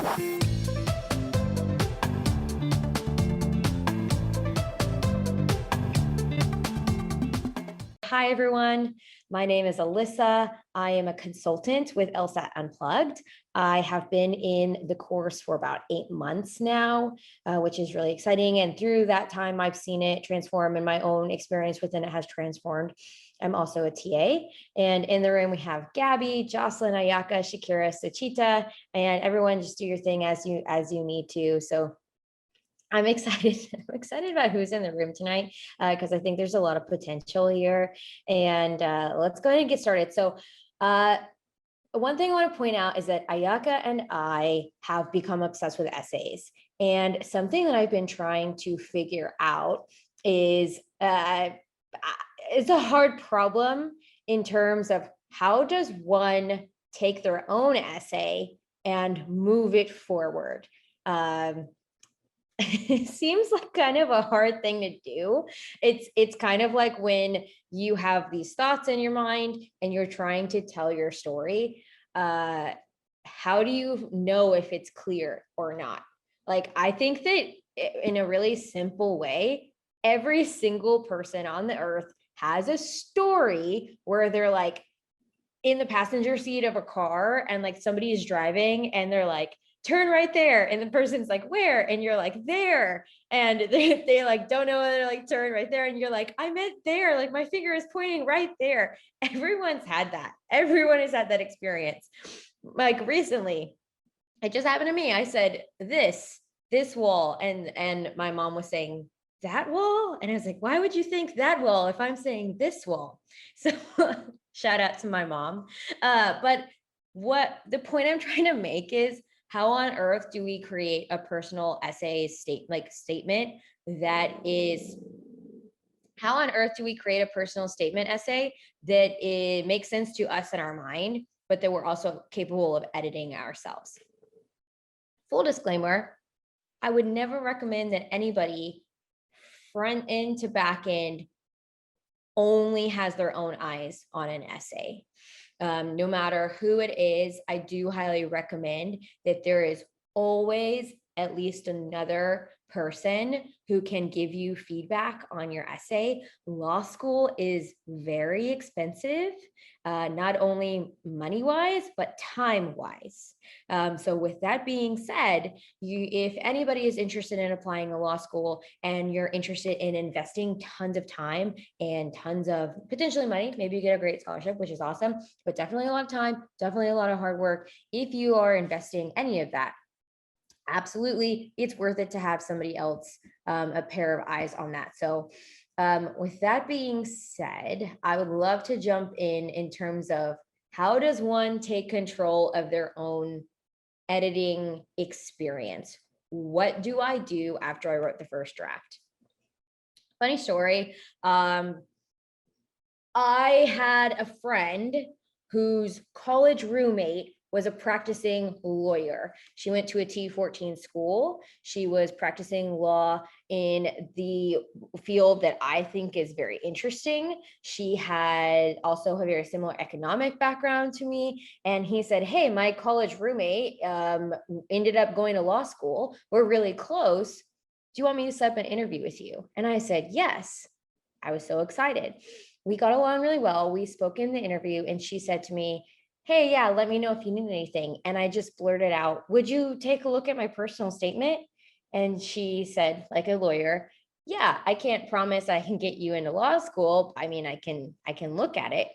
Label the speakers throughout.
Speaker 1: Hi, everyone. My name is Alisa. I am a consultant with LSAT Unplugged. I have been in the course for about 8 months now, which is really exciting. And through that time, I've seen it transform, and my own experience within it has transformed. I'm also a TA. And in the room, we have Gabby, Jocelyn, Ayaka, Shakira, Suchita, and everyone just do your thing as you need to. So I'm excited. I'm excited about who's in the room tonight because I think there's a lot of potential here. And let's go ahead and get started. So one thing I want to point out is that Ayaka and I have become obsessed with essays. And something that I've been trying to figure out is it's a hard problem in terms of how does one take their own essay and move it forward. It seems like kind of a hard thing to do. It's kind of like when you have these thoughts in your mind and you're trying to tell your story. How do you know if it's clear or not? Like, I think that in a really simple way, every single person on the earth has a story where they're like in the passenger seat of a car and like somebody is driving and they're like, turn right there, and the person's like, where? And you're like, there, and they like don't know whether to like turn right there, and you're like, I meant there, like my finger is pointing right there. Everyone has had that experience. Like recently, it just happened to me. I said this wall, and my mom was saying that wall, and I was like, why would you think that wall if I'm saying this wall? So shout out to my mom. But what the point I'm trying to make is, how on earth do we create a personal essay statement that is, how on earth do we create a personal statement essay that it makes sense to us in our mind, but that we're also capable of editing ourselves? Full disclaimer, I would never recommend that anybody front end to back end only has their own eyes on an essay. No matter who it is, I do highly recommend that there is always at least another person who can give you feedback on your essay. Law school is very expensive, not only money-wise, but time-wise. So with that being said, if anybody is interested in applying to law school and you're interested in investing tons of time and tons of potentially money, maybe you get a great scholarship, which is awesome, but definitely a lot of time, definitely a lot of hard work. If you are investing any of that, absolutely, it's worth it to have somebody else, a pair of eyes on that. So with that being said, I would love to jump in terms of how does one take control of their own editing experience? What do I do after I wrote the first draft? Funny story. I had a friend whose college roommate was a practicing lawyer. She went to a T14 school. She was practicing law in the field that I think is very interesting. She had also a very similar economic background to me. And he said, hey, my college roommate ended up going to law school. We're really close. Do you want me to set up an interview with you? And I said, yes. I was so excited. We got along really well. We spoke in the interview, and she said to me, hey, yeah, let me know if you need anything. And I just blurted out, would you take a look at my personal statement? And she said, like a lawyer, yeah, I can't promise I can get you into law school. I mean, I can look at it.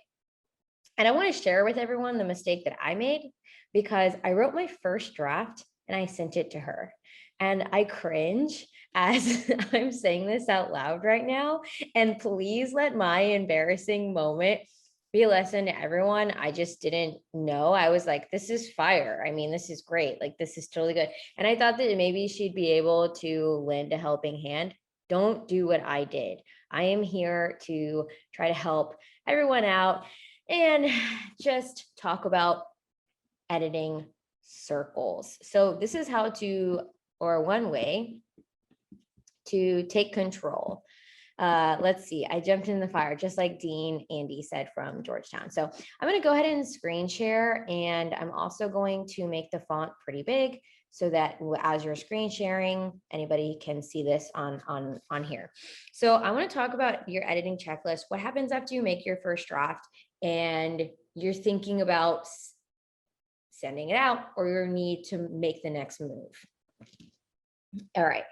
Speaker 1: And I want to share with everyone the mistake that I made, because I wrote my first draft and I sent it to her. And I cringe as I'm saying this out loud right now. And please let my embarrassing moment be a lesson to everyone. I just didn't know. I was like, this is fire. I mean, this is great. Like, this is totally good. And I thought that maybe she'd be able to lend a helping hand. Don't do what I did. I am here to try to help everyone out and just talk about editing circles. So this is how to, or one way to take control. Let's see, I jumped in the fire, just like Dean Andy said from Georgetown. So I'm going to go ahead and screen share, and I'm also going to make the font pretty big so that as you're screen sharing, anybody can see this on here. So I want to talk about your editing checklist. What happens after you make your first draft and you're thinking about sending it out, or your need to make the next move? All right.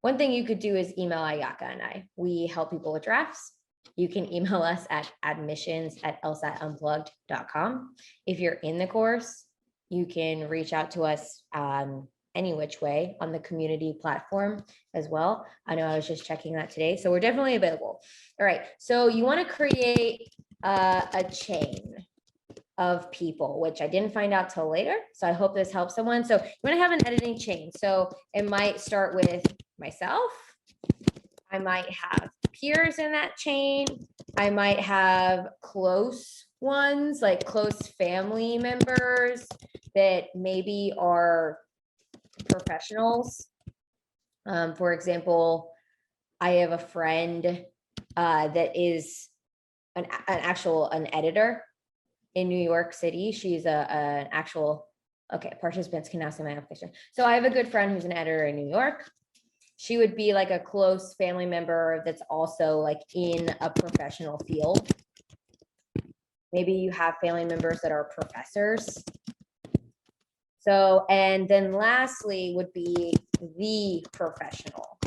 Speaker 1: One thing you could do is email Ayaka and I. We help people with drafts. You can email us at admissions@lsatunplugged.com. If you're in the course, you can reach out to us any which way on the community platform as well. I know I was just checking that today, so we're definitely available. All right, so you want to create a chain of people, which I didn't find out till later. So I hope this helps someone. So you want to have an editing chain. So it might start with myself. I might have peers in that chain. I might have close ones, like close family members that maybe are professionals. For example, I have a friend that is an editor in New York City. She's an actual, okay, participants can now see my application. So I have a good friend who's an editor in New York. She would be like a close family member that's also like in a professional field. Maybe you have family members that are professors. So, and then lastly would be the professional,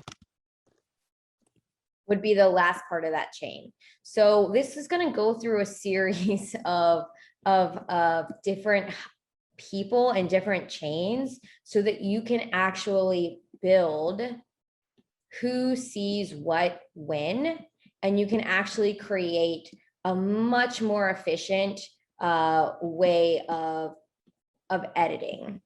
Speaker 1: would be the last part of that chain. So this is going to go through a series of different people and different chains so that you can actually build who sees what when, and you can actually create a much more efficient way of editing.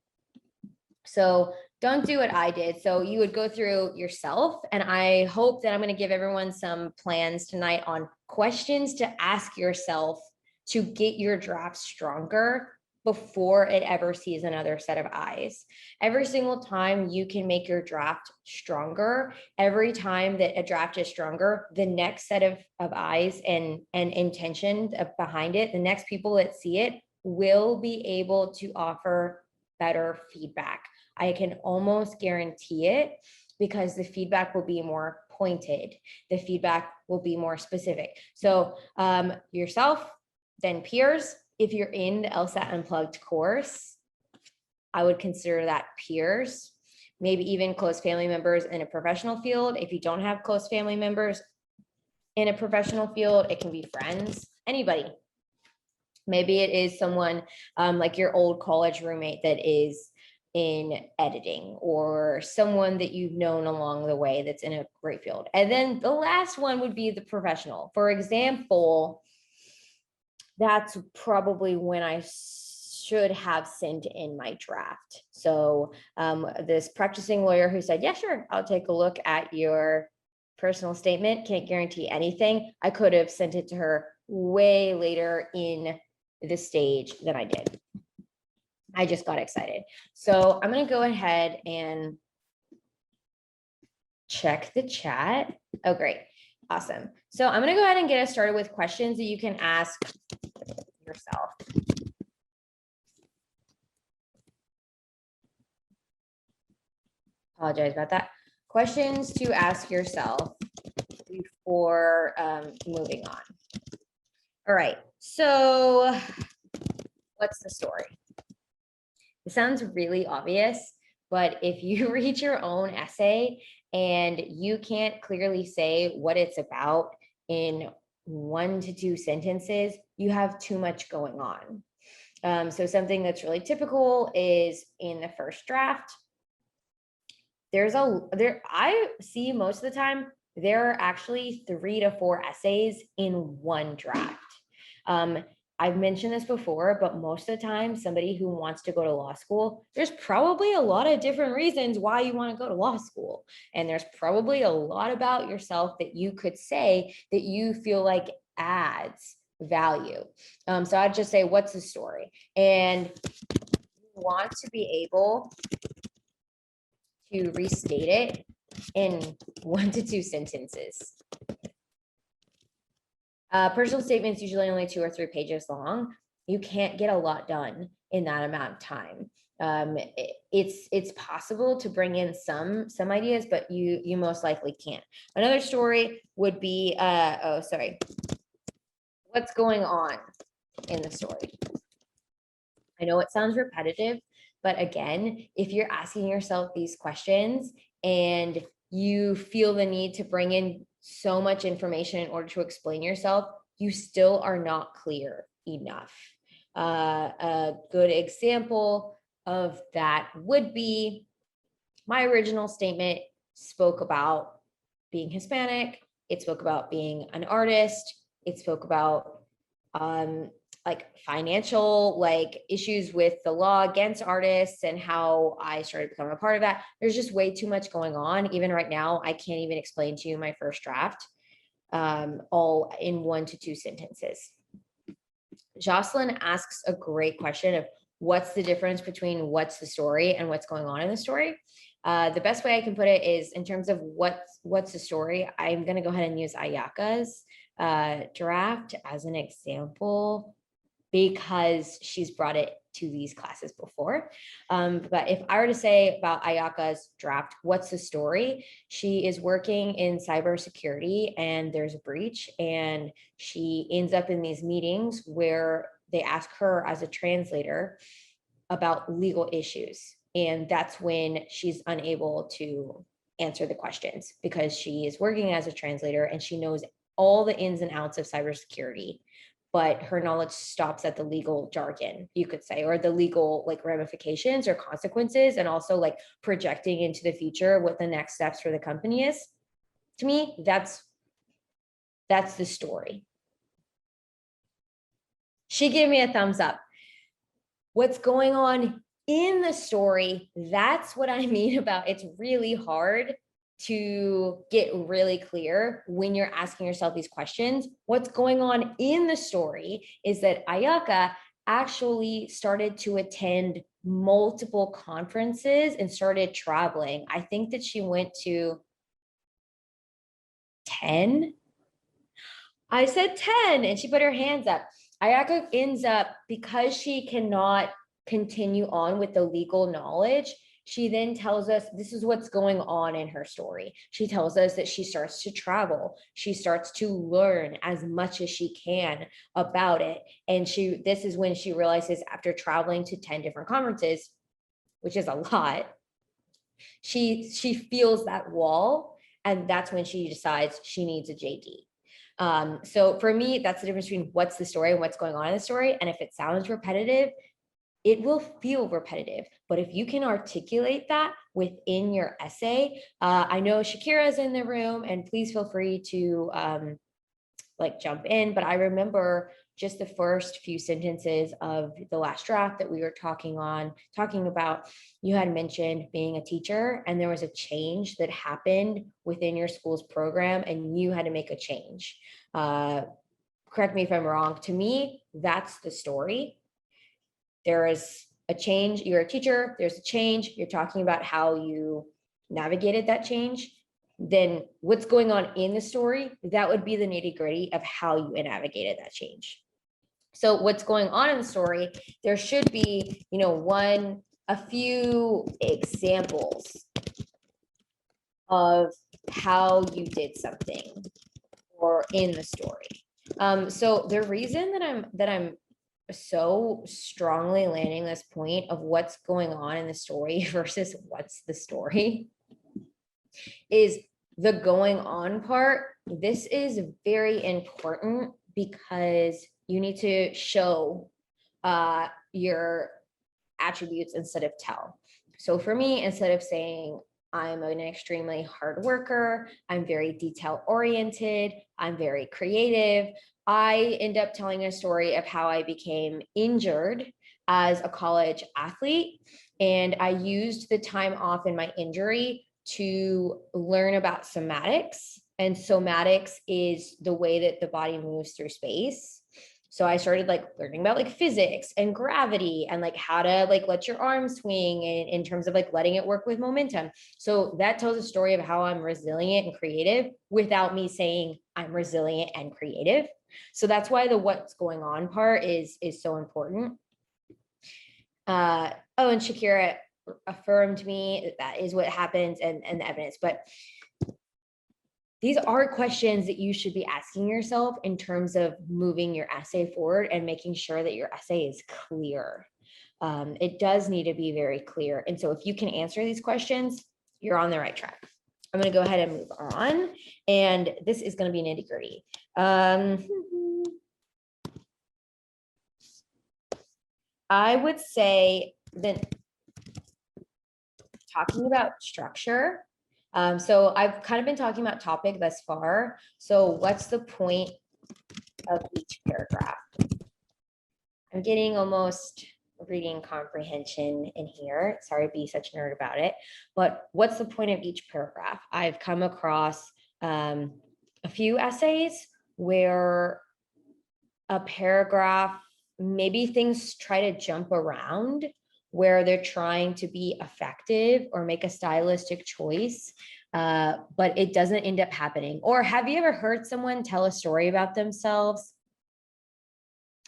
Speaker 1: So don't do what I did. So you would go through yourself, and I hope that I'm going to give everyone some plans tonight on questions to ask yourself to get your draft stronger before it ever sees another set of eyes. Every single time you can make your draft stronger, every time that a draft is stronger, the next set of eyes and intention behind it, the next people that see it will be able to offer better feedback. I can almost guarantee it, because the feedback will be more pointed. The feedback will be more specific. So yourself, then peers. If you're in the LSAT Unplugged course, I would consider that peers, maybe even close family members in a professional field. If you don't have close family members in a professional field, it can be friends, anybody. Maybe it is someone like your old college roommate that is in editing, or someone that you've known along the way that's in a great field. And then the last one would be the professional. For example, that's probably when I should have sent in my draft. So this practicing lawyer who said, yeah, sure, I'll take a look at your personal statement. Can't guarantee anything. I could have sent it to her way later in the stage than I did. I just got excited. So I'm going to go ahead and check the chat. Oh, great. Awesome. So I'm going to go ahead and get us started with questions that you can ask yourself. Apologize about that. Questions to ask yourself before moving on. All right. So what's the story? It sounds really obvious, but if you read your own essay and you can't clearly say what it's about in 1 to 2 sentences, you have too much going on. So something that's really typical is in the first draft, I see most of the time, there are actually 3 to 4 essays in one draft. I've mentioned this before, but most of the time, somebody who wants to go to law school, there's probably a lot of different reasons why you want to go to law school. And there's probably a lot about yourself that you could say that you feel like adds value. So I'd just say, what's the story? And you want to be able to restate it in 1 to 2 sentences. Personal statements usually only 2 or 3 pages long. You can't get a lot done in that amount of time. It's possible to bring in some ideas, but you most likely can't. Another story would be, what's going on in the story? I know it sounds repetitive, but again, if you're asking yourself these questions and you feel the need to bring in so much information in order to explain yourself, you still are not clear enough. A good example of that would be my original statement spoke about being Hispanic. It spoke about being an artist. It spoke about like financial like issues with the law against artists and how I started becoming a part of that. There's just way too much going on. Even right now, I can't even explain to you my first draft all in 1 to 2 sentences. Jocelyn asks a great question of what's the difference between what's the story and what's going on in the story. The best way I can put it is in terms of what's the story. I'm going to go ahead and use Ayaka's draft as an example because she's brought it to these classes before. But if I were to say about Ayaka's draft, what's the story? She is working in cybersecurity and there's a breach and she ends up in these meetings where they ask her as a translator about legal issues. And that's when she's unable to answer the questions because she is working as a translator and she knows all the ins and outs of cybersecurity, but her knowledge stops at the legal jargon, you could say, or the legal like ramifications or consequences, and also like projecting into the future what the next steps for the company is. To me, that's the story. She gave me a thumbs up. What's going on in the story, that's what I mean about it's really hard to get really clear when you're asking yourself these questions. What's going on in the story is that Ayaka actually started to attend multiple conferences and started traveling. I think that she went to 10. I said 10 and she put her hands up. Ayaka ends up, because she cannot continue on with the legal knowledge, she then tells us this is what's going on in her story. She tells us that she starts to travel. She starts to learn as much as she can about it. And this is when she realizes after traveling to 10 different conferences, which is a lot, she feels that wall. And that's when she decides she needs a JD. So for me, that's the difference between what's the story and what's going on in the story. And if it sounds repetitive, it will feel repetitive. But if you can articulate that within your essay, I know Shakira's in the room and please feel free to like jump in. But I remember just the first few sentences of the last draft that we were talking about, you had mentioned being a teacher and there was a change that happened within your school's program and you had to make a change. Correct me if I'm wrong. To me, that's the story. There is a change. You're a teacher. There's a change. You're talking about how you navigated that change. Then what's going on in the story, that would be the nitty-gritty of how you navigated that change. So what's going on in the story, there should be, a few examples of how you did something or in the story. So the reason that I'm so strongly landing this point of what's going on in the story versus what's the story is the going on part. This is very important because you need to show your attributes instead of tell. So for me, instead of saying I'm an extremely hard worker, I'm very detail oriented, I'm very creative, I end up telling a story of how I became injured as a college athlete. And I used the time off in my injury to learn about somatics. And somatics is the way that the body moves through space. So I started learning about physics and gravity and how to let your arm swing in terms of letting it work with momentum. So that tells a story of how I'm resilient and creative without me saying I'm resilient and creative. So that's why the what's going on part is so important. And Shakira affirmed me that is what happens, and the evidence. But these are questions that you should be asking yourself in terms of moving your essay forward and making sure that your essay is clear. It does need to be very clear. And so if you can answer these questions, you're on the right track. I'm going to go ahead and move on. And this is going to be nitty gritty. I would say that talking about structure. So I've kind of been talking about topic thus far. So what's the point of each paragraph? I'm getting almost reading comprehension in here. Sorry to be such a nerd about it, but what's the point of each paragraph? I've come across a few essays where a paragraph, maybe things try to jump around, where they're trying to be effective or make a stylistic choice, but it doesn't end up happening. Or have you ever heard someone tell a story about themselves?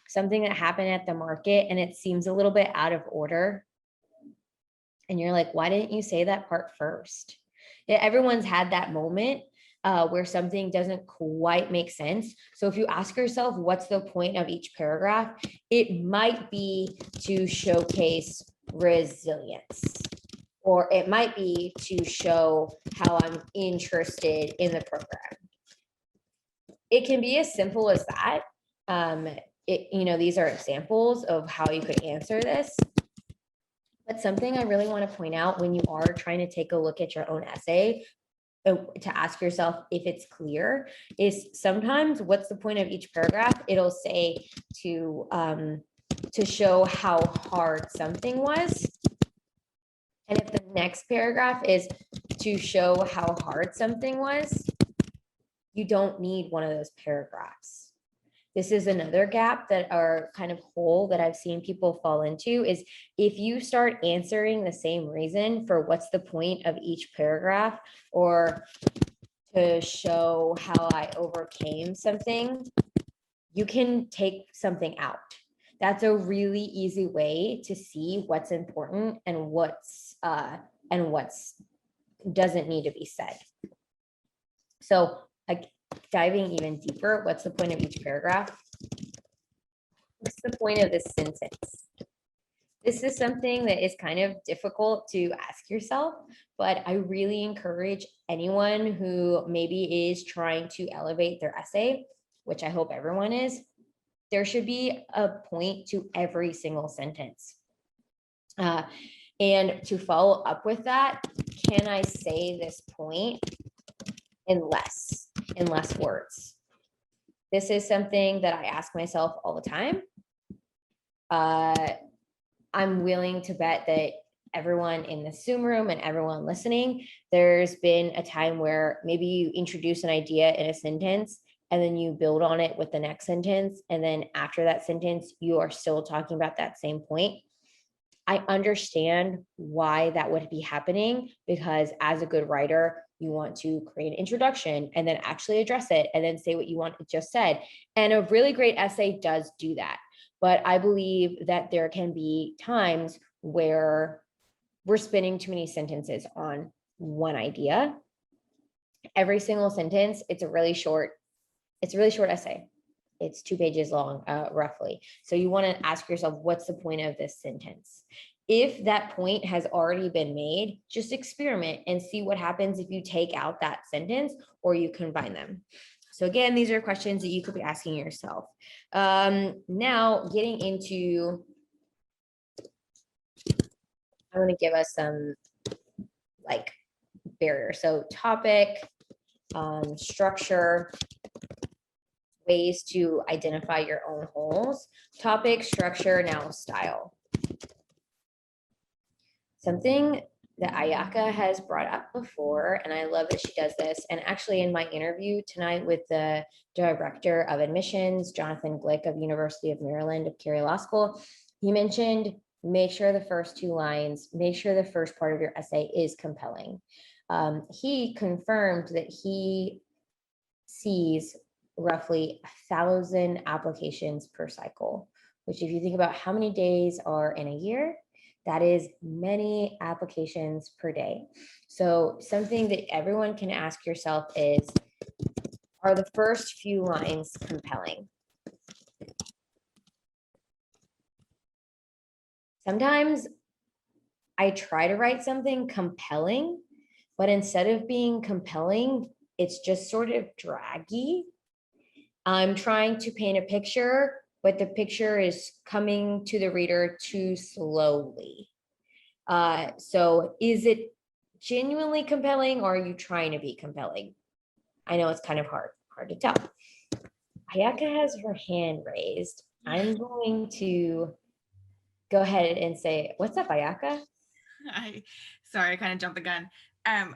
Speaker 1: Something that happened at the market and it seems a little bit out of order. And you're like, why didn't you say that part first? Yeah, everyone's had that moment where something doesn't quite make sense. So if you ask yourself, what's the point of each paragraph? It might be to showcase resilience, or it might be to show how I'm interested in the program. It can be as simple as that. These are examples of how you could answer this. But something I really want to point out when you are trying to take a look at your own essay, to ask yourself if it's clear, is sometimes what's the point of each paragraph? It'll say to show how hard something was. And if the next paragraph is to show how hard something was, you don't need one of those paragraphs. This is another gap that are kind of hole that I've seen people fall into, is if you start answering the same reason for what's the point of each paragraph, or to show how I overcame something, you can take something out. That's a really easy way to see what's important and what's doesn't need to be said. So diving even deeper, what's the point of each paragraph? What's the point of this sentence? This is something that is kind of difficult to ask yourself, but I really encourage anyone who maybe is trying to elevate their essay, which I hope everyone is, there should be a point to every single sentence. And to follow up with that, can I say this point in less words? This is something that I ask myself all the time. I'm willing to bet that everyone in the Zoom room and everyone listening, there's been a time where maybe you introduce an idea in a sentence and then you build on it with the next sentence. And then after that sentence, you are still talking about that same point. I understand why that would be happening, because as a good writer, you want to create an introduction and then actually address it and then say what you want to just said. And a really great essay does do that. But I believe that there can be times where we're spinning too many sentences on one idea. Every single sentence, it's a really short essay. It's 2 pages long, roughly. So you want to ask yourself, what's the point of this sentence? If that point has already been made, just experiment and see what happens if you take out that sentence or you combine them. So again, these are questions that you could be asking yourself. Now getting into, I'm going to give us some barriers. So topic, structure, ways to identify your own holes, topic, structure, now style. Something that Ayaka has brought up before, and I love that she does this, and actually in my interview tonight with the director of admissions, Jonathan Glick of University of Maryland of Carey Law School, he mentioned, make sure the first 2 lines, make sure the first part of your essay is compelling. He confirmed that he sees roughly 1,000 applications per cycle, which if you think about how many days are in a year, That is many applications per day. So something that everyone can ask yourself is, are the first few lines compelling? Sometimes I try to write something compelling, but instead of being compelling, it's just sort of draggy. I'm trying to paint a picture, but the picture is coming to the reader too slowly. So is it genuinely compelling, or are you trying to be compelling? I know it's kind of hard to tell. Ayaka has her hand raised. I'm going to go ahead and say, what's up, Ayaka?
Speaker 2: Sorry, I kind of jumped the gun. And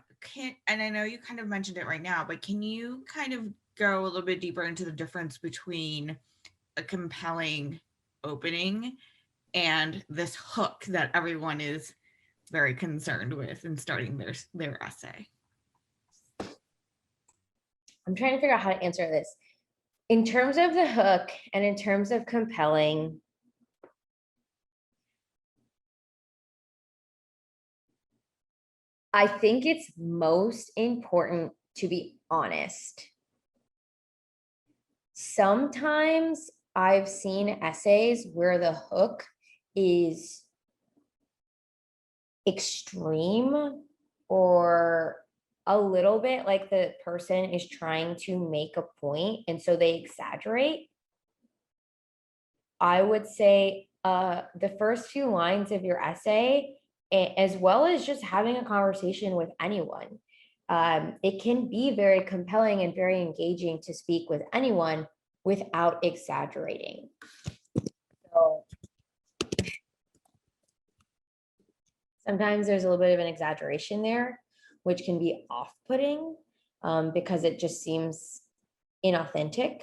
Speaker 2: I know you kind of mentioned it right now, but can you kind of go a little bit deeper into the difference between a compelling opening and this hook that everyone is very concerned with in starting their essay?
Speaker 1: I'm trying to figure out how to answer this. In terms of the hook and in terms of compelling, I think it's most important to be honest. Sometimes I've seen essays where the hook is extreme, or a little bit like the person is trying to make a point and so they exaggerate. I would say the first few lines of your essay, as well as just having a conversation with anyone, it can be very compelling and very engaging to speak with anyone without exaggerating. So sometimes there's a little bit of an exaggeration there, which can be off-putting because it just seems inauthentic.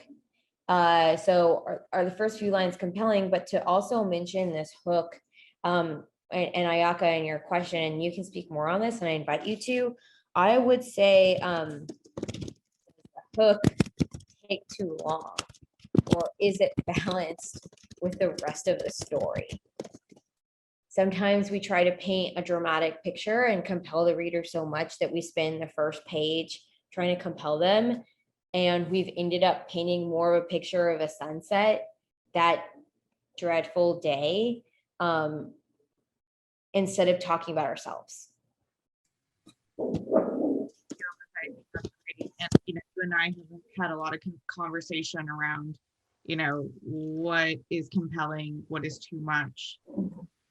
Speaker 1: So are the first few lines compelling, but to also mention this hook, and Ayaka, in your question, and you can speak more on this, and I invite you to, I would say the hook take too long, or is it balanced with the rest of the story? Sometimes we try to paint a dramatic picture and compel the reader so much that we spend the first page trying to compel them, and we've ended up painting more of a picture of a sunset that dreadful day, instead of talking about ourselves.
Speaker 2: And you and I have had a lot of conversation around, what is compelling, what is too much,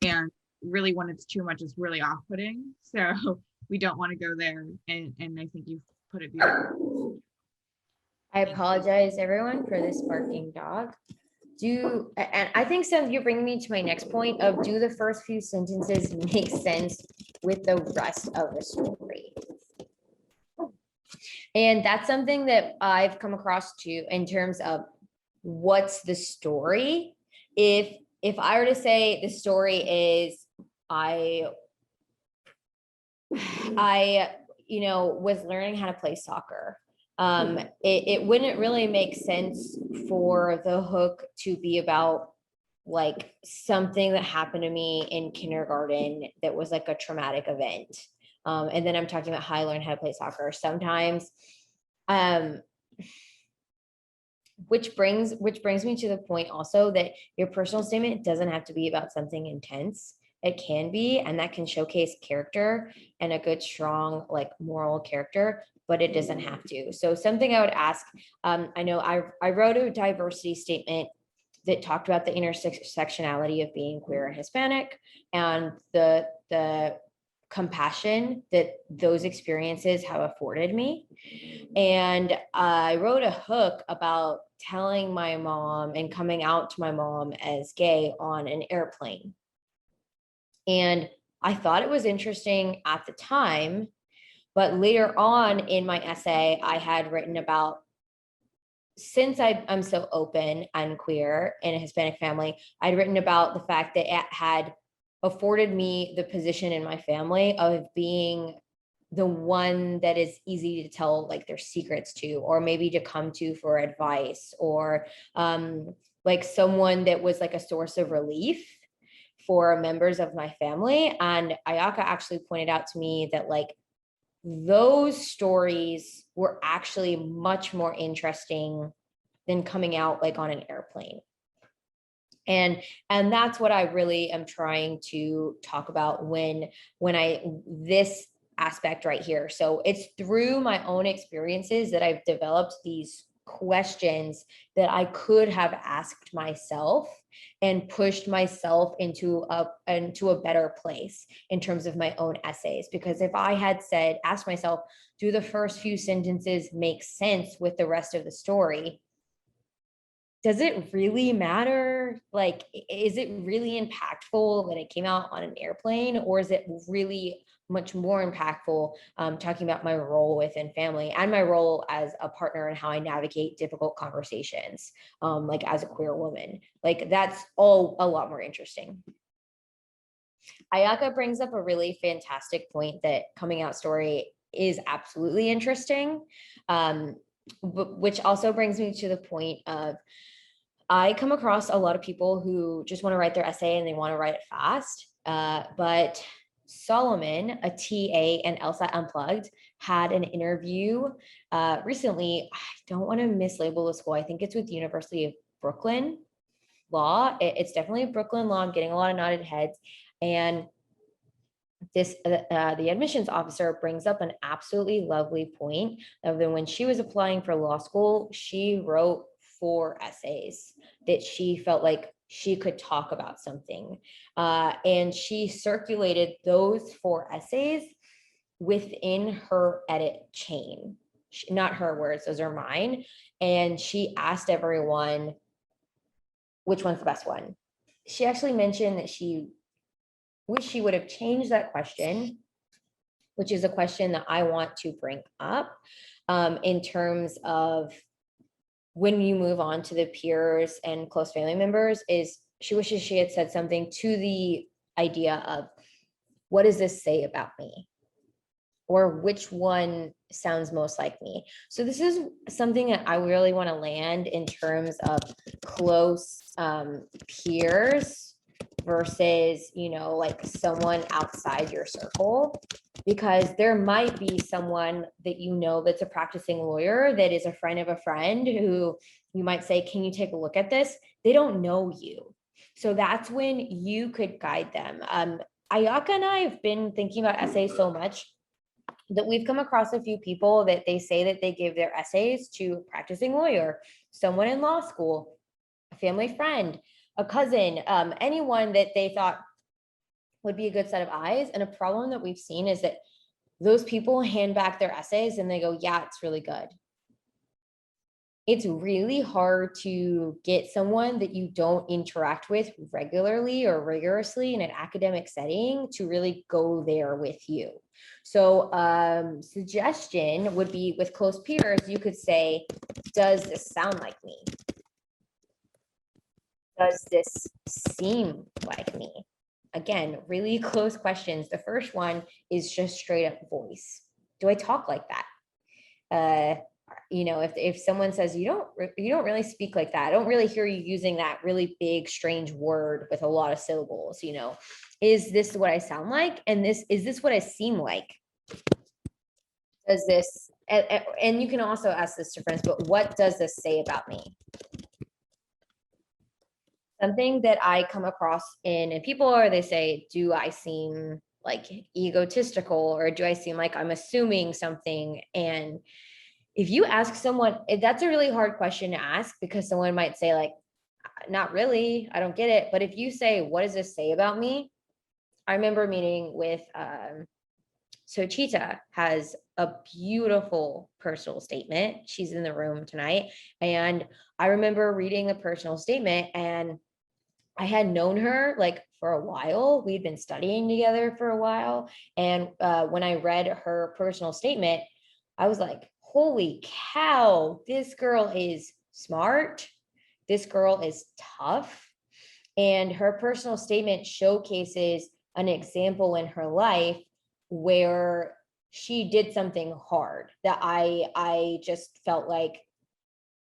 Speaker 2: and really when it's too much, it's really off-putting. So we don't want to go there. And I think you've put it beautifully.
Speaker 1: I apologize, everyone, for this barking dog. And I think you're bringing me to my next point of, do the first few sentences make sense with the rest of the story? And that's something that I've come across too, in terms of what's the story. If I were to say the story is, I was learning how to play soccer, it wouldn't really make sense for the hook to be about like something that happened to me in kindergarten that was like a traumatic event. And then I'm talking about how I learned how to play soccer. Sometimes, which brings me to the point also that your personal statement doesn't have to be about something intense. It can be, and that can showcase character and a good, strong, like moral character, but it doesn't have to. So something I would ask, I know I wrote a diversity statement that talked about the intersectionality of being queer and Hispanic, and the compassion that those experiences have afforded me. And I wrote a hook about telling my mom and coming out to my mom as gay on an airplane. And I thought it was interesting at the time, but later on in my essay, I had written about, since I'm so open and queer in a Hispanic family, I'd written about the fact that it had afforded me the position in my family of being the one that is easy to tell like their secrets to, or maybe to come to for advice, or like someone that was like a source of relief for members of my family. And Ayaka actually pointed out to me that like those stories were actually much more interesting than coming out like on an airplane. And that's what I really am trying to talk about when I this aspect right here. So it's through my own experiences that I've developed these questions that I could have asked myself and pushed myself into a better place in terms of my own essays. Because if I had asked myself, do the first few sentences make sense with the rest of the story? Does it really matter? Like, is it really impactful that it came out on an airplane, or is it really much more impactful talking about my role within family and my role as a partner and how I navigate difficult conversations, like as a queer woman? Like, that's all a lot more interesting. Ayaka brings up a really fantastic point that coming out story is absolutely interesting, which also brings me to the point of, I come across a lot of people who just want to write their essay and they want to write it fast. But Solomon, a TA and LSAT Unplugged, had an interview recently. I don't want to mislabel the school. I think it's with the University of Brooklyn Law. It's definitely Brooklyn Law. I'm getting a lot of nodded heads. And this the admissions officer brings up an absolutely lovely point of that when she was applying for law school, she wrote 4 essays that she felt like she could talk about something. And she circulated those 4 essays within her edit chain. Not her words, those are mine. And she asked everyone, which one's the best one? She actually mentioned that she wish she would have changed that question, which is a question that I want to bring up in terms of when you move on to the peers and close family members, is she wishes she had said something to the idea of, what does this say about me? Or which one sounds most like me? So this is something that I really want to land in terms of close peers versus, like someone outside your circle, because there might be someone that that's a practicing lawyer that is a friend of a friend who you might say, can you take a look at this? They don't know you. So that's when you could guide them. Ayaka and I have been thinking about essays so much that we've come across a few people that they say that they give their essays to a practicing lawyer, someone in law school, a family friend, a cousin, anyone that they thought would be a good set of eyes. And a problem that we've seen is that those people hand back their essays and they go, yeah, it's really good. It's really hard to get someone that you don't interact with regularly or rigorously in an academic setting to really go there with you. So suggestion would be, with close peers, you could say, does this sound like me? Does this seem like me? Again, really close questions. The first one is just straight up voice. Do I talk like that? If someone says you don't really speak like that, I don't really hear you using that really big, strange word with a lot of syllables, is this what I sound like? And is this what I seem like? Does this, and you can also ask this to friends, but what does this say about me? Something that I come across in people, or they say, do I seem like egotistical, or do I seem like I'm assuming something? And if you ask someone, that's a really hard question to ask, because someone might say like, not really, I don't get it. But if you say, what does this say about me? I remember meeting with, so Chita has a beautiful personal statement. She's in the room tonight. And I remember reading the personal statement, and I had known her like for a while. We'd been studying together for a while. And when I read her personal statement, I was like, holy cow, this girl is smart. This girl is tough. And her personal statement showcases an example in her life where she did something hard that I just felt like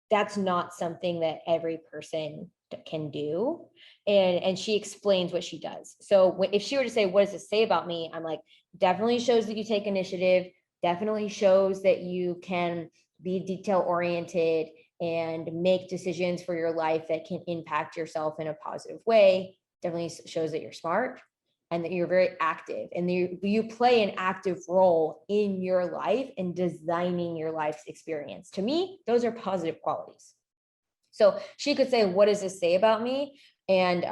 Speaker 1: that's not something that every person can do. And she explains what she does. So if she were to say, what does this say about me? I'm like, definitely shows that you take initiative, definitely shows that you can be detail oriented and make decisions for your life that can impact yourself in a positive way. Definitely shows that you're smart and that you're very active and you play an active role in your life and designing your life's experience. To me, those are positive qualities. So she could say, what does this say about me? And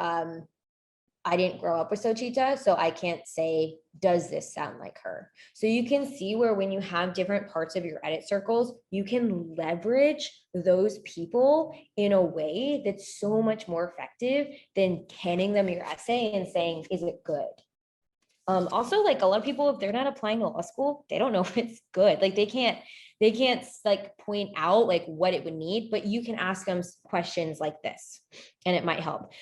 Speaker 1: I didn't grow up with Sochita, so I can't say, does this sound like her? So you can see where when you have different parts of your edit circles, you can leverage those people in a way that's so much more effective than handing them your essay and saying, is it good? Also, like a lot of people, if they're not applying to law school, they don't know if it's good. Like they can't like point out like what it would need, but you can ask them questions like this and it might help.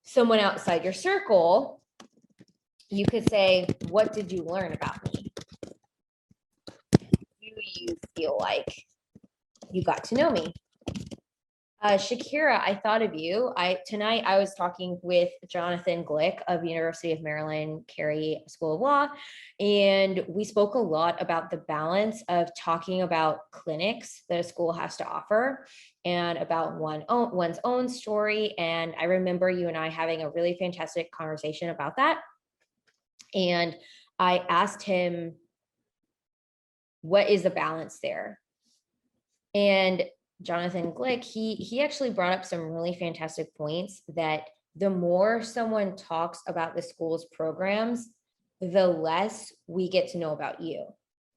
Speaker 1: Someone outside your circle, you could say, what did you learn about me? Do you feel like you got to know me? Shakira, I thought of you. Tonight I was talking with Jonathan Glick of University of Maryland Carey School of Law, and we spoke a lot about the balance of talking about clinics that a school has to offer and about one's own story. And I remember you and I having a really fantastic conversation about that. And I asked him, what is the balance there? And Jonathan Glick, he actually brought up some really fantastic points that the more someone talks about the school's programs, the less we get to know about you.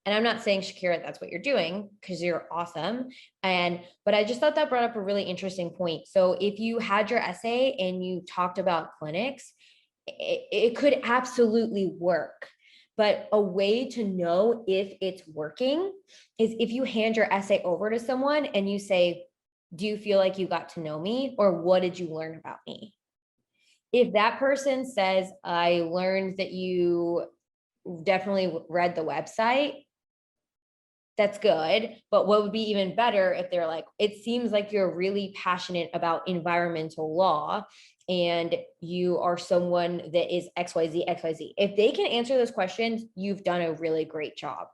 Speaker 1: And I'm not saying, Shakira, that's what you're doing, because you're awesome. But I just thought that brought up a really interesting point. So if you had your essay and you talked about clinics, it could absolutely work. But a way to know if it's working is if you hand your essay over to someone and you say, do you feel like you got to know me? Or what did you learn about me? If that person says, I learned that you definitely read the website, that's good. But what would be even better if they're like, it seems like you're really passionate about environmental law and you are someone that is XYZ, XYZ. If they can answer those questions, you've done a really great job.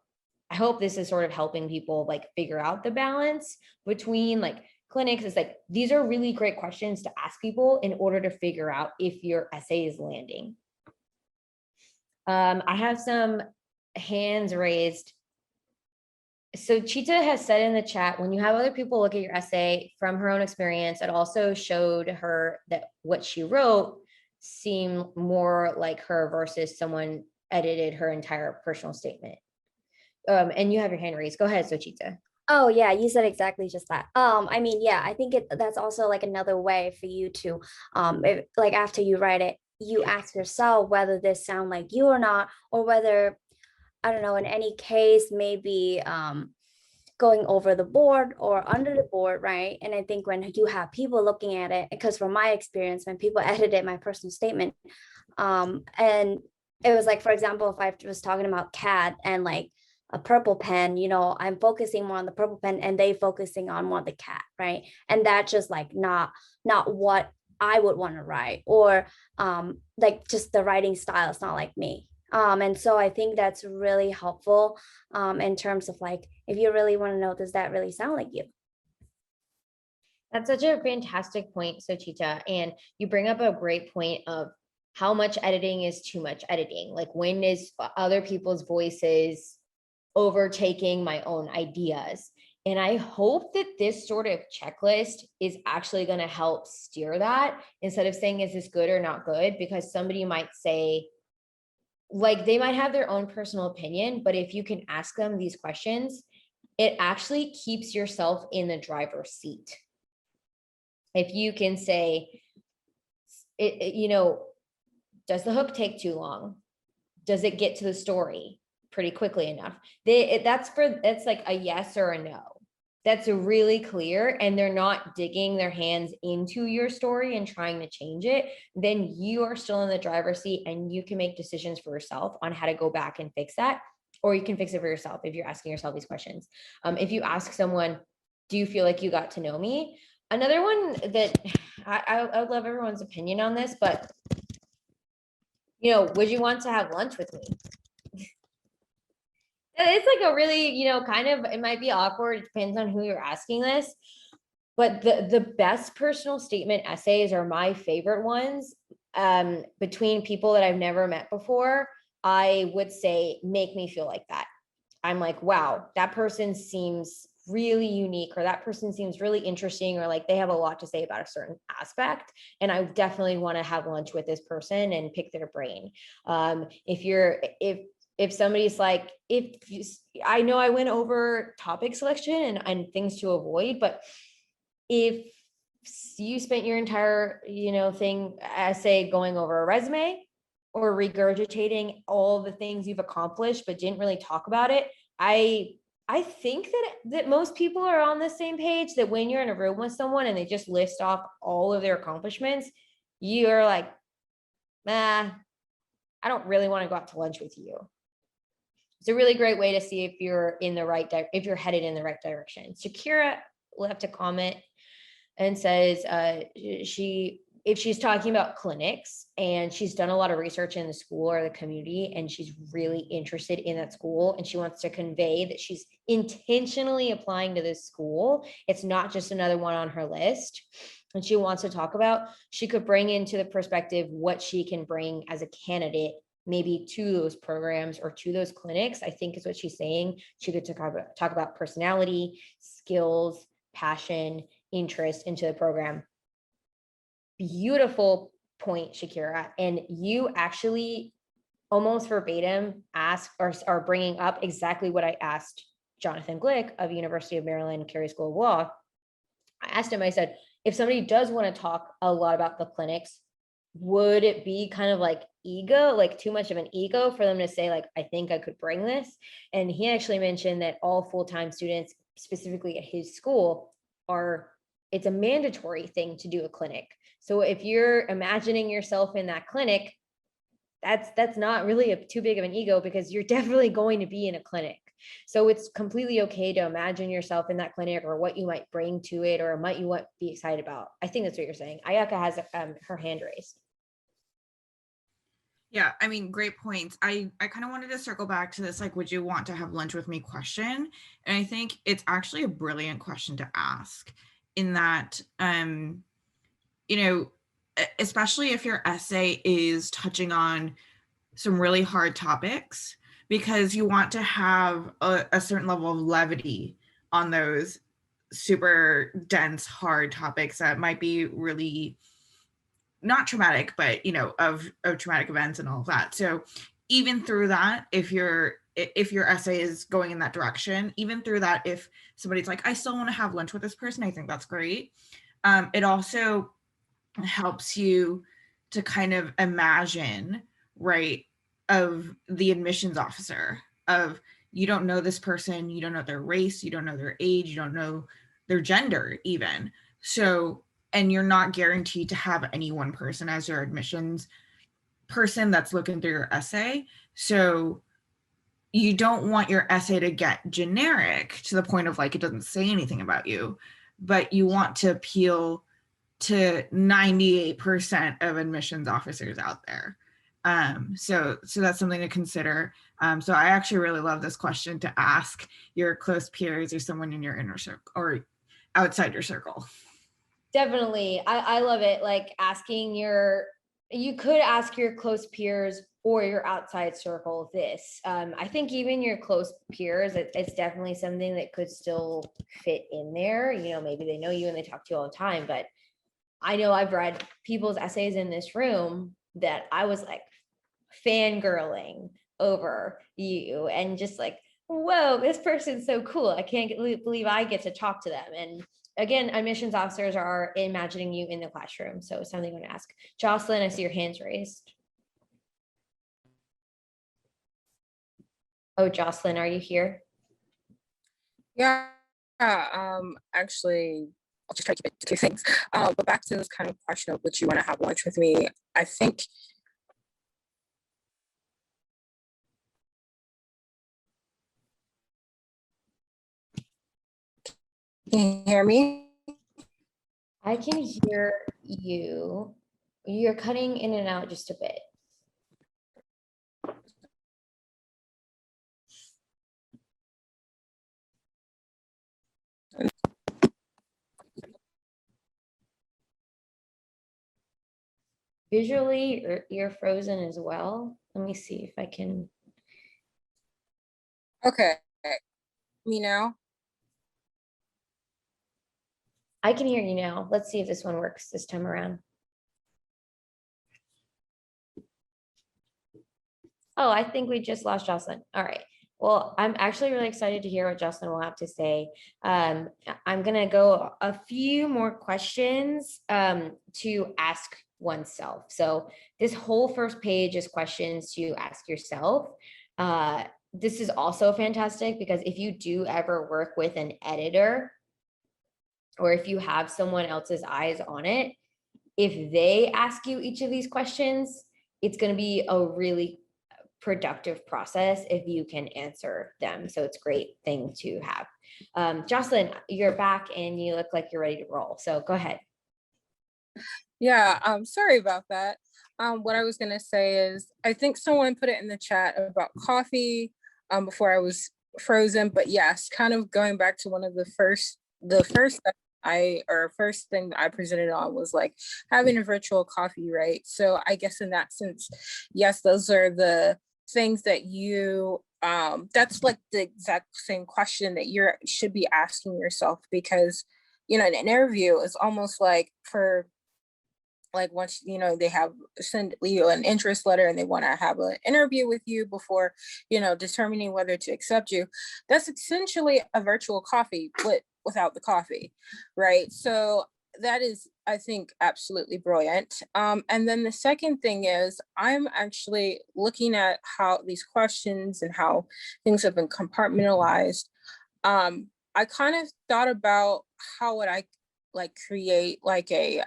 Speaker 1: I hope this is sort of helping people like figure out the balance between like clinics. It's like, these are really great questions to ask people in order to figure out if your essay is landing. I have some hands raised. So Chita has said in the chat, when you have other people look at your essay from her own experience, it also showed her that what she wrote seemed more like her versus someone edited her entire personal statement. And you have your hand raised. Go ahead, Sochita.
Speaker 3: Oh yeah, you said exactly just that. I mean, yeah, I think that's also like another way for you to, like after you write it, you ask yourself whether this sound like you or not, or whether, I don't know, in any case, maybe going over the board or under the board, right? And I think when you have people looking at it, because from my experience, when people edited my personal statement, and it was like, for example, if I was talking about cat and like a purple pen, you know, I'm focusing more on the purple pen and they focusing on more the cat, right? And that's just like not what I would want to write, or like just the writing style is not like me. And so I think that's really helpful in terms of like, if you really want to know, does that really sound like you?
Speaker 1: That's such a fantastic point, Sochita. And you bring up a great point of how much editing is too much editing. Like when is other people's voices overtaking my own ideas? And I hope that this sort of checklist is actually going to help steer that instead of saying, is this good or not good? Because somebody might say, like they might have their own personal opinion, but if you can ask them these questions, it actually keeps yourself in the driver's seat. If you can say, you know, does the hook take too long? Does it get to the story pretty quickly enough? That's like a yes or a no. That's really clear, and they're not digging their hands into your story and trying to change it. Then you are still in the driver's seat and you can make decisions for yourself on how to go back and fix that, or you can fix it for yourself if you're asking yourself these questions. If you ask someone, do you feel like you got to know me? Another one that I would love everyone's opinion on this, but would you want to have lunch with me? It's like a really, kind of, it might be awkward. It depends on who you're asking this. But the best personal statement essays are my favorite ones. Between people that I've never met before, I would say, make me feel like that. I'm like, wow, that person seems really unique, or that person seems really interesting, or like they have a lot to say about a certain aspect. And I definitely want to have lunch with this person and pick their brain. If somebody's like, I know I went over topic selection and things to avoid, but if you spent your entire, essay going over a resume or regurgitating all the things you've accomplished, but didn't really talk about it, I think that most people are on the same page, that when you're in a room with someone and they just list off all of their accomplishments, you're like, I don't really want to go out to lunch with you. It's a really great way to see if you're if you're headed in the right direction. Shakira left a comment and says if she's talking about clinics and she's done a lot of research in the school or the community, and she's really interested in that school, and she wants to convey that she's intentionally applying to this school, it's not just another one on her list, and she wants to talk about, she could bring into the perspective what she can bring as a candidate, maybe to those programs or to those clinics, I think is what she's saying. She could talk about personality, skills, passion, interest into the program. Beautiful point, Shakira. And you actually almost verbatim ask or are bringing up exactly what I asked Jonathan Glick of University of Maryland Carey School of Law. I asked him, I said, if somebody does want to talk a lot about the clinics, would it be kind of like ego, like too much of an ego for them to say, like, I think I could bring this? And he actually mentioned that all full-time students, specifically at his school, it's a mandatory thing to do a clinic. So if you're imagining yourself in that clinic, that's not really too big of an ego, because you're definitely going to be in a clinic. So it's completely okay to imagine yourself in that clinic, or what you might bring to it, or might you want be excited about. I think that's what you're saying. Ayaka has her hand raised.
Speaker 2: Yeah, I mean, great points. I kind of wanted to circle back to this, like, would you want to have lunch with me question? And I think it's actually a brilliant question to ask, in that, especially if your essay is touching on some really hard topics, because you want to have a certain level of levity on those super dense, hard topics that might be really not traumatic, but of traumatic events and all of that. So even through that, if your essay is going in that direction, even through that, if somebody's like, I still want to have lunch with this person, I think that's great. It also helps you to kind of imagine, right, of the admissions officer, of, you don't know this person, you don't know their race, you don't know their age, you don't know their gender even. So, and you're not guaranteed to have any one person as your admissions person that's looking through your essay. So you don't want your essay to get generic to the point of like, it doesn't say anything about you, but you want to appeal to 98% of admissions officers out there. So that's something to consider. So I actually really love this question to ask your close peers or someone in your inner circle or outside your circle.
Speaker 1: Definitely. I love it. Like you could ask your close peers or your outside circle this. I think even your close peers, it's definitely something that could still fit in there. Maybe they know you and they talk to you all the time, but I know I've read people's essays in this room that I was like fangirling over you, and just like, whoa, this person's so cool. I can't believe I get to talk to them. And again, admissions officers are imagining you in the classroom. So something I'm going to ask. Jocelyn, I see your hands raised. Oh, Jocelyn, are you here?
Speaker 4: Yeah, actually, I'll just try to keep it to two things. But back to this kind of question of would you want to have lunch with me? I think can you hear me?
Speaker 1: I can hear you. You're cutting in and out just a bit. Visually, you're frozen as well. Let me see if I can.
Speaker 4: Okay, me now.
Speaker 1: I can hear you now. Let's see if this one works this time around. Oh, I think we just lost Jocelyn. All right. Well, I'm actually really excited to hear what Jocelyn will have to say. I'm going to go a few more questions to ask oneself. So this whole first page is questions to ask yourself. This is also fantastic because if you do ever work with an editor, or if you have someone else's eyes on it, if they ask you each of these questions, it's going to be a really productive process if you can answer them. So it's a great thing to have. Jocelyn, you're back and you look like you're ready to roll. So go ahead.
Speaker 4: Yeah, sorry about that. What I was gonna say is, I think someone put it in the chat about coffee before I was frozen, but yes, kind of going back to one of the first first thing that I presented on was like having a virtual coffee, right? So I guess in that sense, yes, those are the things that you that's like the exact same question that you should be asking yourself, because you know, an interview is almost like for like once you know they have send you an interest letter and they want to have an interview with you before you know determining whether to accept you, that's essentially a virtual coffee but without the coffee, right? So that is, I think, absolutely brilliant. And then the second thing is, I'm actually looking at how these questions and how things have been compartmentalized. I kind of thought about how would I like create like a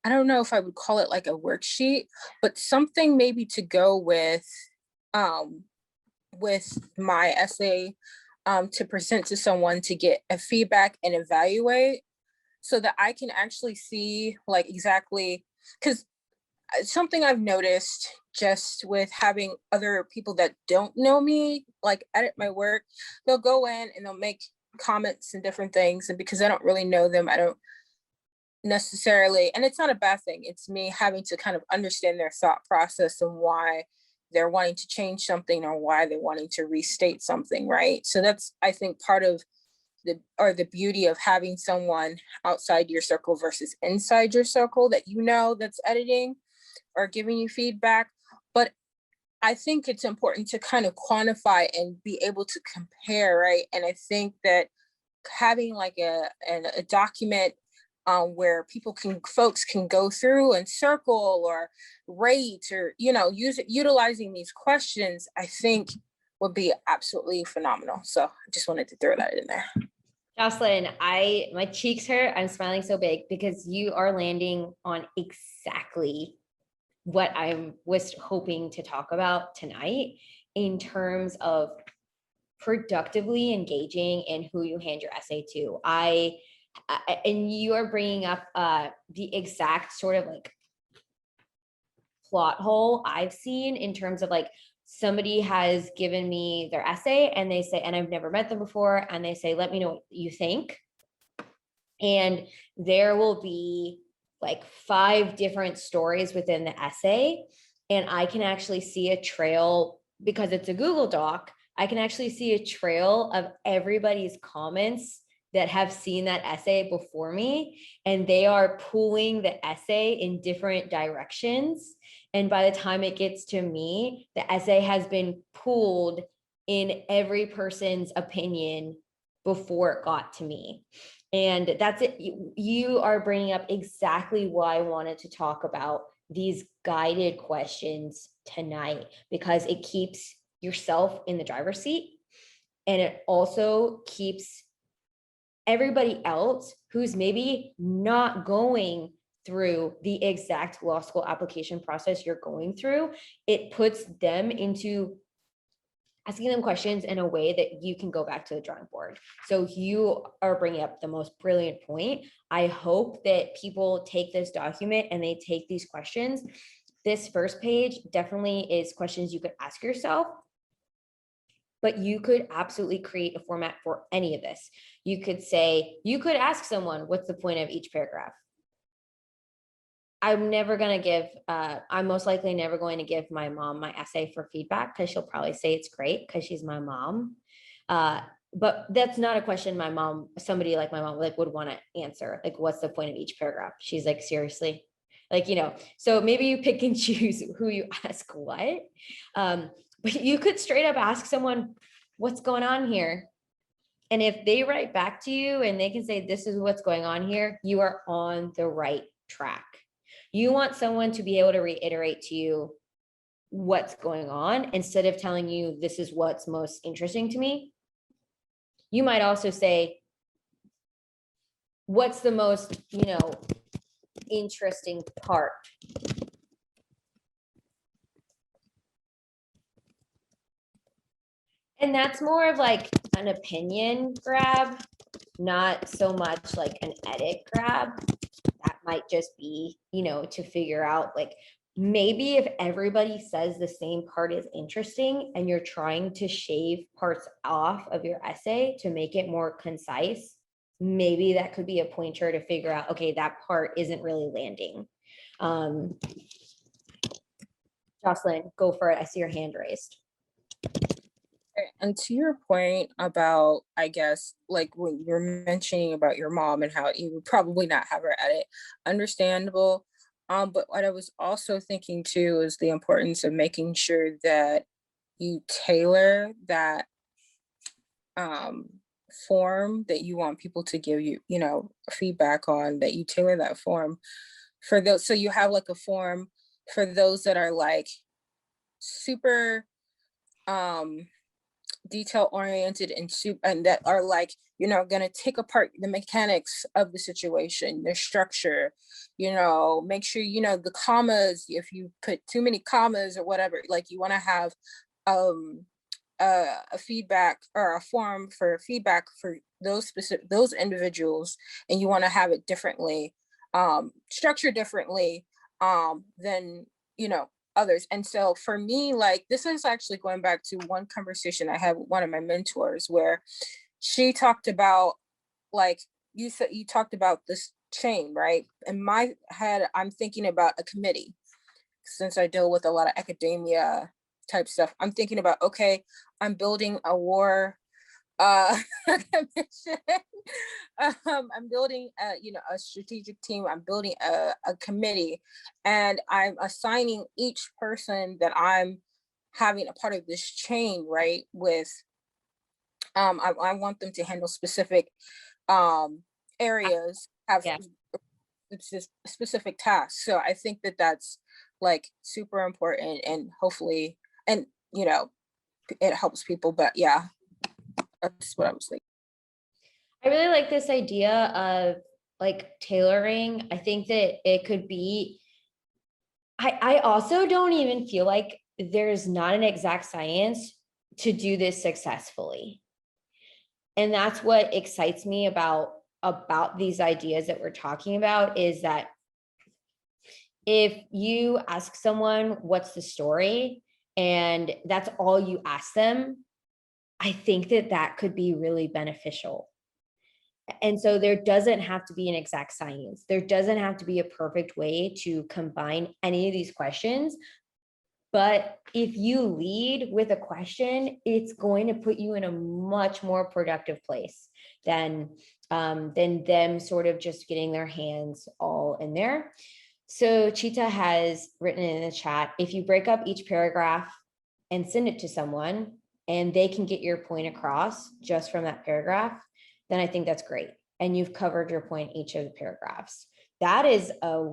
Speaker 4: I don't know if I would call it like a worksheet, but something maybe to go um with my essay to present to someone to get a feedback and evaluate, so that I can actually see like exactly, because something I've noticed just with having other people that don't know me like edit my work, they'll go in and they'll make comments and different things, and because I don't really know them, I don't necessarily, and it's not a bad thing, it's me having to kind of understand their thought process and why they're wanting to change something or why they're wanting to restate something, right? So that's, I think, part of the beauty of having someone outside your circle versus inside your circle that you know that's editing or giving you feedback. But I think it's important to kind of quantify and be able to compare, right? And I think that having like a document where folks can go through and circle or rate or you know utilizing these questions, I think would be absolutely phenomenal. So I just wanted to throw that in there.
Speaker 1: Jocelyn, my cheeks hurt. I'm smiling so big because you are landing on exactly what I was hoping to talk about tonight in terms of productively engaging in who you hand your essay to. And you are bringing up the exact sort of like plot hole I've seen in terms of like somebody has given me their essay and they say, and I've never met them before, and they say, let me know what you think. And there will be like 5 different stories within the essay. And I can actually see a trail because it's a Google Doc. I can actually see a trail of everybody's comments that have seen that essay before me, and they are pulling the essay in different directions. And by the time it gets to me, the essay has been pulled in every person's opinion before it got to me. And that's it. You are bringing up exactly why I wanted to talk about these guided questions tonight, because it keeps yourself in the driver's seat. And it also keeps everybody else who's maybe not going through the exact law school application process you're going through, it puts them into asking them questions in a way that you can go back to the drawing board. So you are bringing up the most brilliant point. I hope that people take this document and they take these questions. This first page definitely is questions you could ask yourself, but you could absolutely create a format for any of this. You could say, you could ask someone, what's the point of each paragraph? I'm most likely never going to give my mom my essay for feedback, because she'll probably say it's great because she's my mom. But that's not a question somebody like my mom would want to answer. Like, what's the point of each paragraph? She's like, seriously? Like, so maybe you pick and choose who you ask what. But you could straight up ask someone, what's going on here? And if they write back to you and they can say, this is what's going on here, you are on the right track. You want someone to be able to reiterate to you what's going on instead of telling you this is what's most interesting to me. You might also say, what's the most, interesting part? And that's more of like an opinion grab, not so much like an edit grab. That might just be, to figure out, like, maybe if everybody says the same part is interesting and you're trying to shave parts off of your essay to make it more concise, maybe that could be a pointer to figure out, okay, that part isn't really landing. Jocelyn, go for it. I see your hand raised.
Speaker 4: And to your point about, I guess, like when you're mentioning about your mom and how you would probably not have her edit, understandable. But what I was also thinking too is the importance of making sure that you tailor that form that you want people to give you, feedback on, that you tailor that form for those. So you have like a form for those that are like super detail oriented and that are like, going to take apart the mechanics of the situation, the structure, make sure, the commas, if you put too many commas or whatever, like you want to have a feedback or a form for feedback for those individuals, and you want to have it differently, structured differently than, others. And so for me, like, this is actually going back to one conversation I had with one of my mentors, where she talked about, like, you talked about this chain, right? In my head, I'm thinking about a committee. Since I deal with a lot of academia type stuff, I'm thinking about, okay, I'm building a war commission. I'm building a strategic team. I'm building a committee, and I'm assigning each person that I'm having a part of this chain, right? With I want them to handle specific areas, have specific tasks. So I think that that's like super important, and hopefully, and it helps people. But yeah, that's what I was thinking.
Speaker 1: I really like this idea of like tailoring. I think that it could be, I also don't even feel like there's not an exact science to do this successfully. And that's what excites me about these ideas that we're talking about, is that if you ask someone, what's the story? And that's all you ask them, I think that could be really beneficial. And so there doesn't have to be an exact science. There doesn't have to be a perfect way to combine any of these questions. But if you lead with a question, it's going to put you in a much more productive place than them sort of just getting their hands all in there. So Chita has written in the chat, if you break up each paragraph and send it to someone and they can get your point across just from that paragraph, then I think that's great. And you've covered your point each of the paragraphs. That is a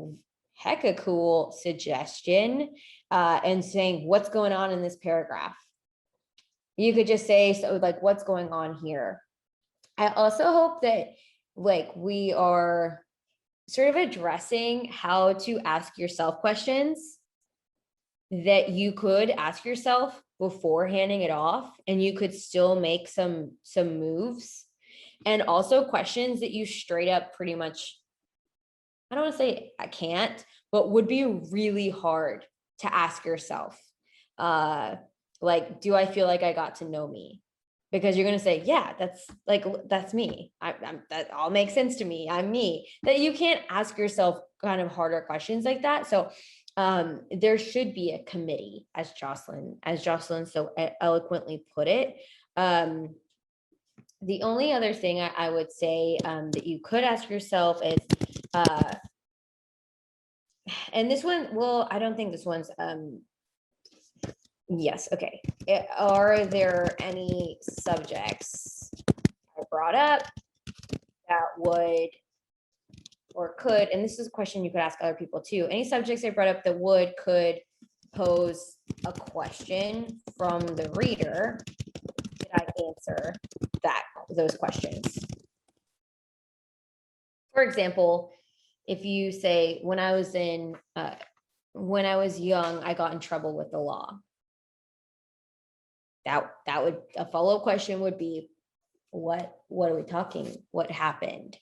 Speaker 1: heck of cool suggestion. And saying what's going on in this paragraph. You could just say, so like, what's going on here? I also hope that like we are sort of addressing how to ask yourself questions that you could ask yourself before handing it off, and you could still make some moves. And also questions that you straight up pretty much, I don't want to say I can't, but would be really hard to ask yourself. Like, do I feel like I got to know me? Because you're going to say, yeah, that's me. That all makes sense to me. I'm me. That you can't ask yourself kind of harder questions like that. So there should be a committee, as Jocelyn so eloquently put it. The only other thing I would say that you could ask yourself is, and this one, well, I don't think this one's, yes, okay. Are there any subjects I brought up that would or could, and this is a question you could ask other people too, any subjects I brought up that could pose a question from the reader? Did I answer those questions? For example, if you say, when I was young, I got in trouble with the law. That would, a follow-up question would be, what are we talking? What happened?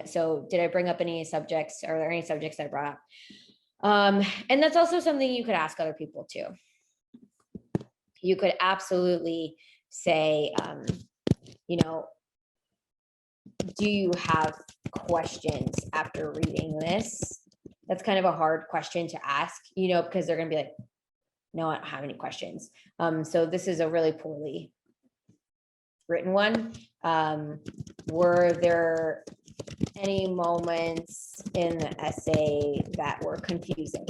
Speaker 1: So did I bring up any subjects? Are there any subjects I brought up? And that's also something you could ask other people too. You could absolutely say, do you have questions after reading this? That's kind of a hard question to ask, because they're going to be like, no, I don't have any questions. So this is a really poorly written one. Were there any moments in the essay that were confusing?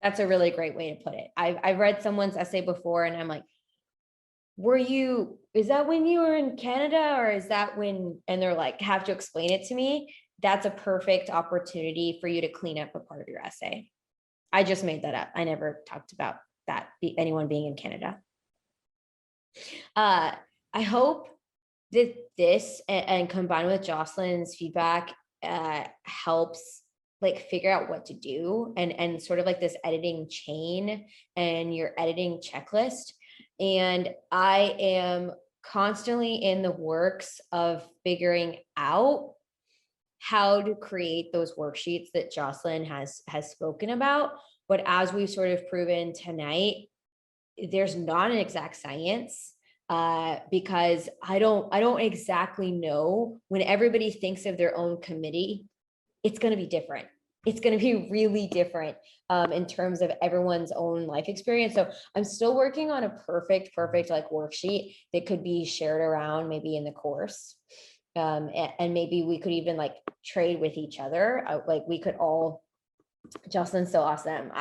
Speaker 1: That's a really great way to put it. I've read someone's essay before and I'm like, is that when you were in Canada, or is that when, and they're like, have to explain it to me. That's a perfect opportunity for you to clean up a part of your essay. I just made that up. I never talked about that, anyone being in Canada. I hope that this and combined with Jocelyn's feedback helps figure out what to do and sort of like this editing chain and your editing checklist. And I am constantly in the works of figuring out how to create those worksheets that Jocelyn has spoken about. But as we've sort of proven tonight, there's not an exact science. Because I don't exactly know, when everybody thinks of their own committee, it's going to be different. It's going to be really different in terms of everyone's own life experience. So I'm still working on a perfect worksheet that could be shared around maybe in the course. And maybe we could even trade with each other. We could all, Jocelyn's so awesome.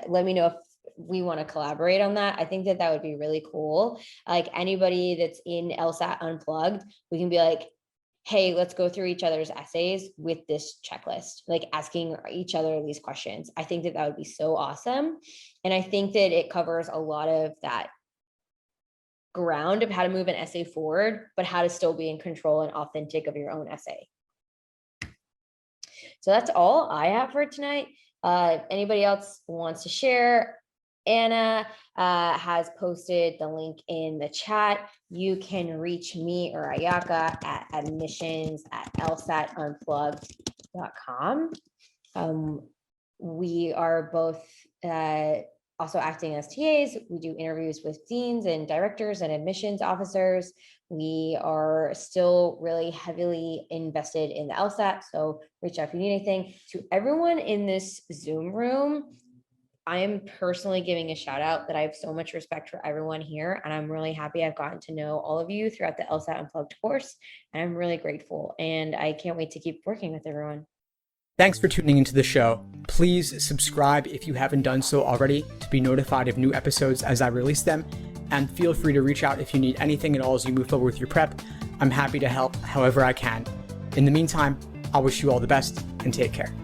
Speaker 1: Let me know if we want to collaborate on that. I think that would be really cool. Anybody that's in LSAT Unplugged, we can be like, hey, let's go through each other's essays with this checklist, asking each other these questions. I think that would be so awesome. And I think that it covers a lot of that ground of how to move an essay forward, but how to still be in control and authentic of your own essay. So that's all I have for tonight. Anybody else wants to share? Anna has posted the link in the chat. You can reach me or Ayaka at admissions@lsatunplugged.com. We are both also acting as TAs. We do interviews with deans and directors and admissions officers. We are still really heavily invested in the LSAT, so reach out if you need anything. To everyone in this Zoom room, I am personally giving a shout out that I have so much respect for everyone here, and I'm really happy I've gotten to know all of you throughout the LSAT Unplugged course, and I'm really grateful, and I can't wait to keep working with everyone.
Speaker 5: Thanks for tuning into the show. Please subscribe if you haven't done so already to be notified of new episodes as I release them, and feel free to reach out if you need anything at all as you move forward with your prep. I'm happy to help however I can. In the meantime, I'll wish you all the best and take care.